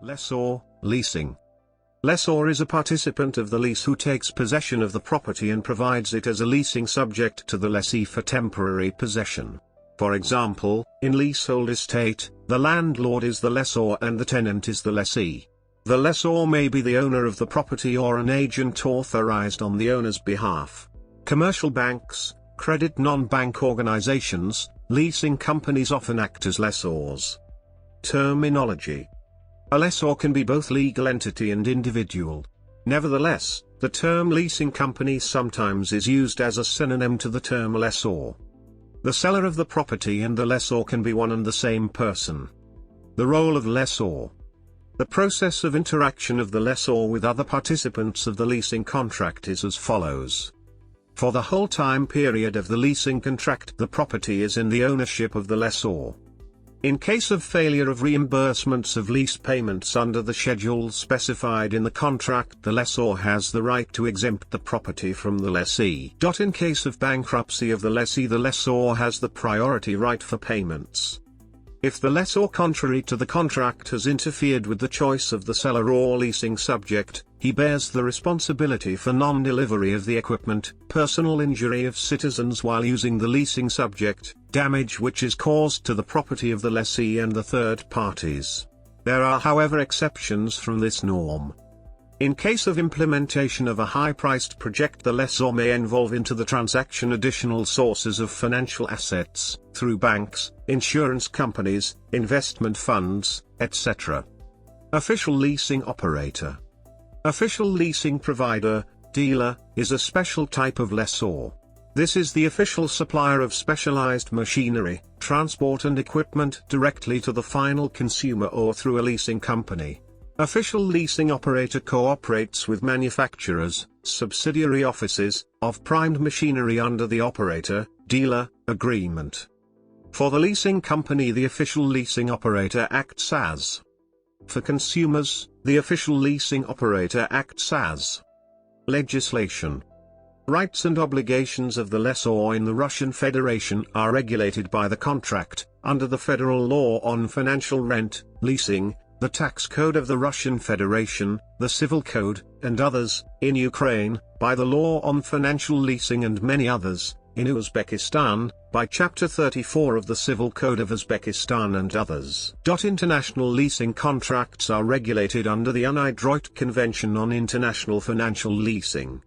Lessor, leasing. Lessor is a participant of the lease who takes possession of the property and provides it as a leasing subject to the lessee for temporary possession. For example, in leasehold estate, the landlord is the lessor and the tenant is the lessee. The lessor may be the owner of the property or an agent authorized on the owner's behalf. Commercial banks, credit non-bank organizations, leasing companies often act as lessors. Terminology. A lessor can be both legal entity and individual. Nevertheless, the term leasing company sometimes is used as a synonym to the term lessor. The seller of the property and the lessor can be one and the same person. The role of lessor. The process of interaction of the lessor with other participants of the leasing contract is as follows. For the whole time period of the leasing contract, the property is in the ownership of the lessor. In case of failure of reimbursements of lease payments under the schedule specified in the contract, the lessor has the right to exempt the property from the lessee. In case of bankruptcy of the lessee, the lessor has the priority right for payments. If the lessor, contrary to the contract, has interfered with the choice of the seller or leasing subject, he bears the responsibility for non-delivery of the equipment, personal injury of citizens while using the leasing subject, damage which is caused to the property of the lessee and the third parties. There are however exceptions from this norm. In case of implementation of a high-priced project, the lessor may involve into the transaction additional sources of financial assets, through banks, insurance companies, investment funds, etc. Official leasing operator. Official leasing provider, dealer, is a special type of lessor. This is the official supplier of specialized machinery, transport and equipment directly to the final consumer or through a leasing company. Official leasing operator cooperates with manufacturers, subsidiary offices, of primed machinery under the operator-dealer agreement. For the leasing company, the official leasing operator acts as. For consumers, the official leasing operator acts as. Legislation. Rights and obligations of the lessor in the Russian Federation are regulated by the contract, under the federal law on financial rent, leasing, the tax code of the Russian Federation, the civil code, and others, in Ukraine, by the law on financial leasing and many others, in Uzbekistan, by Chapter 34 of the Civil Code of Uzbekistan and others. International leasing contracts are regulated under the Unidroit Convention on International Financial Leasing.